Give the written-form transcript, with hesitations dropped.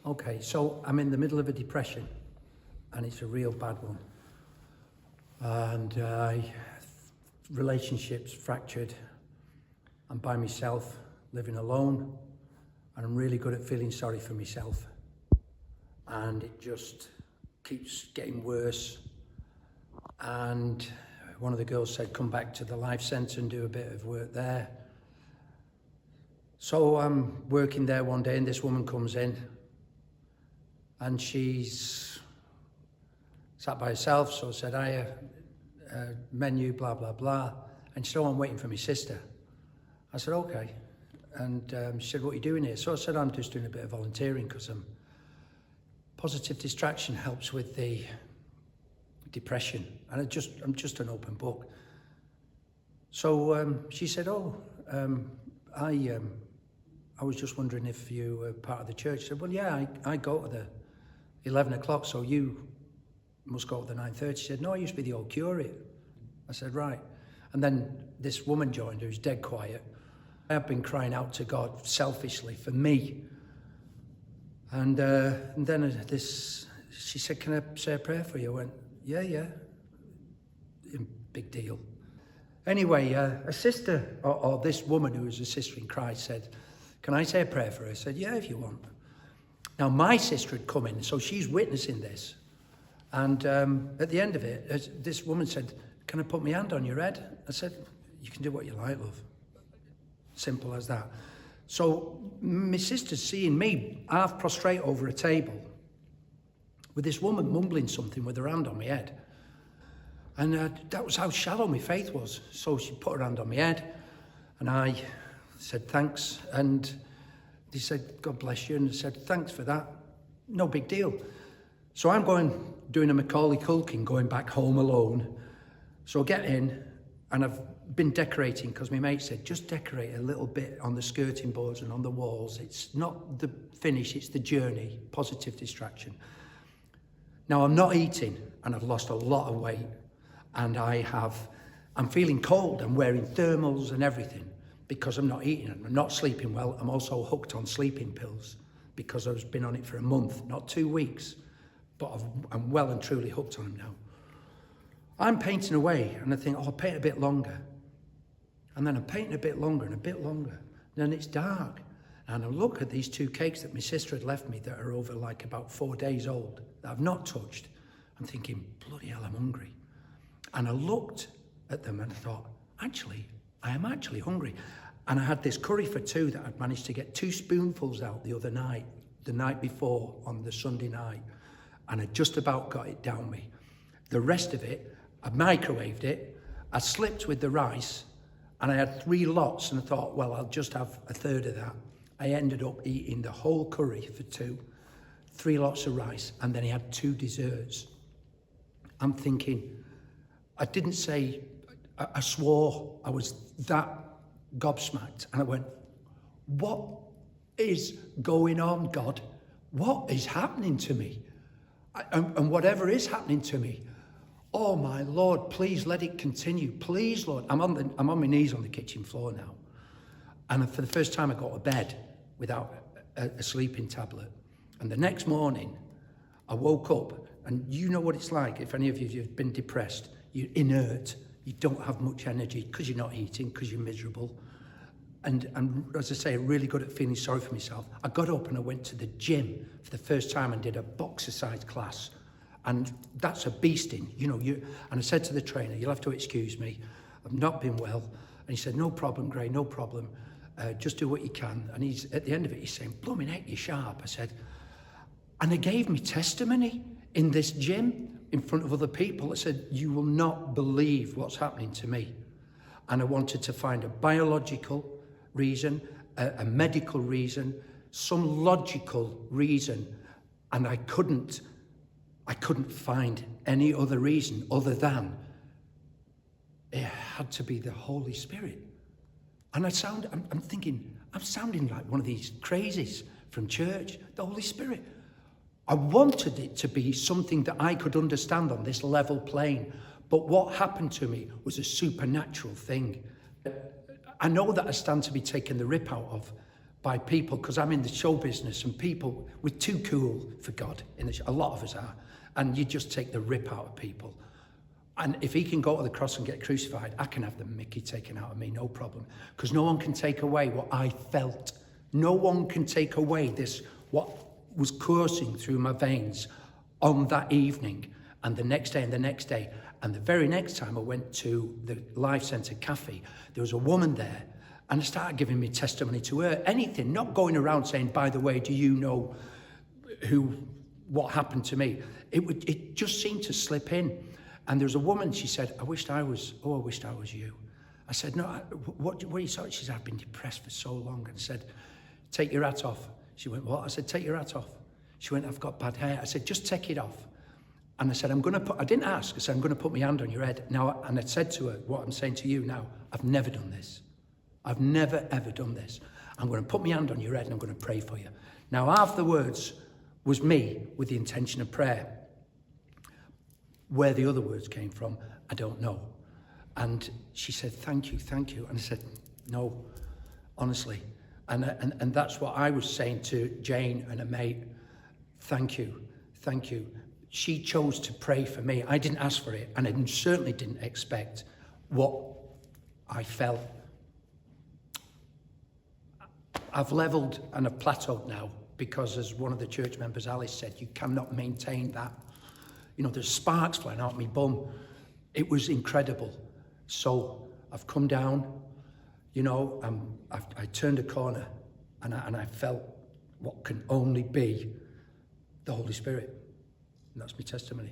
Okay, so I'm in the middle of a depression, and it's a real bad one. And relationships fractured. I'm by myself, living alone, and I'm really good at feeling sorry for myself. And it just keeps getting worse. And one of the girls said, come back to the Life Centre and do a bit of work there. So I'm working there one day, and this woman comes in, and she's sat by herself, so I said, menu, blah, blah, blah. And she said, oh, I'm waiting for my sister. I said, okay. And she said, what are you doing here? So I said, I'm just doing a bit of volunteering because positive distraction helps with the depression. And I'm just an open book. So she said, I was just wondering if you were part of the church. I said, well, yeah, I go to the 11 o'clock, so you must go to the 9:30. She said, no, I used to be the old curate. I said, right. And then this woman joined who's dead quiet. I've been crying out to God selfishly for me. And then she said, can I say a prayer for you? I went, yeah. Big deal. Anyway, a sister, or this woman who was a sister in Christ said, can I say a prayer for her? I said, yeah, if you want. Now, my sister had come in, so she's witnessing this. And at the end of it, this woman said, can I put my hand on your head? I said, you can do what you like, love. Simple as that. So my sister's seeing me half prostrate over a table with this woman mumbling something with her hand on my head. And that was how shallow my faith was. So she put her hand on my head, and I said, thanks. And they said, God bless you. And I said, thanks for that. No big deal. So I'm doing a Macaulay Culkin, going back home alone. So I get in, and I've been decorating because my mate said, just decorate a little bit on the skirting boards and on the walls. It's not the finish, it's the journey, positive distraction. Now I'm not eating, and I've lost a lot of weight, and I'm feeling cold. I'm wearing thermals and everything because I'm not eating, and I'm not sleeping well. I'm also hooked on sleeping pills because I've been on it for a month, not 2 weeks, but I'm well and truly hooked on them now. I'm painting away, and I think, I'll paint a bit longer. And then I'm painting a bit longer and a bit longer. Then it's dark. And I look at these 2 cakes that my sister had left me that are over like about 4 days old, that I've not touched. I'm thinking, bloody hell, I'm hungry. And I looked at them and I thought, actually, I am actually hungry. And I had this curry for 2 that I'd managed to get 2 spoonfuls out the other night, the night before on the Sunday night. And I just about got it down me. The rest of it, I microwaved it, I slipped with the rice, and I had 3 lots, and I thought, well, I'll just have a third of that. I ended up eating the whole curry for 2, 3 lots of rice, and then he had 2 desserts. I'm thinking, I didn't say, I swore, I was that gobsmacked, and I went, what is going on, God? What is happening to me? And whatever is happening to me, oh my Lord, please let it continue. Please, Lord. I'm on my knees on the kitchen floor now. And for the first time, I got to bed without a sleeping tablet. And the next morning, I woke up, and you know what it's like. If any of you have been depressed, you're inert. You don't have much energy because you're not eating, because you're miserable. And as I say, really good at feeling sorry for myself. I got up and I went to the gym for the first time and did a boxercise class. And that's a beasting, and I said to the trainer, you'll have to excuse me, I've not been well. And he said, no problem, Gray, no problem. Just do what you can. And at the end of it, he's saying, blooming heck, you're sharp. I said, and they gave me testimony in this gym in front of other people. I said, you will not believe what's happening to me. And I wanted to find a biological reason, a medical reason, some logical reason. And I couldn't find any other reason other than it had to be the Holy Spirit. And I'm thinking, I'm sounding like one of these crazies from church, the Holy Spirit. I wanted it to be something that I could understand on this level plane. But what happened to me was a supernatural thing. I know that I stand to be taken the rip out of, by people, because I'm in the show business, and people, we're too cool for God. A lot of us are. And you just take the rip out of people. And if he can go to the cross and get crucified, I can have the mickey taken out of me, no problem. Because no one can take away what I felt. No one can take away this, what was coursing through my veins on that evening, and the next day, and the next day. And the very next time I went to the Life Centre Cafe, there was a woman there, and I started giving me testimony to her. Anything, not going around saying, by the way, do you know what happened to me? It just seemed to slip in. And there was a woman, she said, I wished I was you. I said, no, what are you sorry? She said, I've been depressed for so long. And said, take your hat off. She went, what? I said, take your hat off. She went, I've got bad hair. I said, just take it off. And I said, I didn't ask, I said, I'm going to put my hand on your head. Now, and I said to her, what I'm saying to you now, I've never done this. I've never, ever done this. I'm going to put my hand on your head and I'm going to pray for you. Now, half the words was me with the intention of prayer. Where the other words came from, I don't know. And she said, thank you, thank you. And I said, no, honestly. And that's what I was saying to Jane and a mate. Thank you, thank you. She chose to pray for me. I didn't ask for it, and I certainly didn't expect what I felt. I've leveled and I've plateaued now, because as one of the church members, Alice, said, you cannot maintain that. You know, there's sparks flying out my bum. It was incredible. So I've come down, you know, I turned a corner, and I felt what can only be the Holy Spirit. And that's my testimony.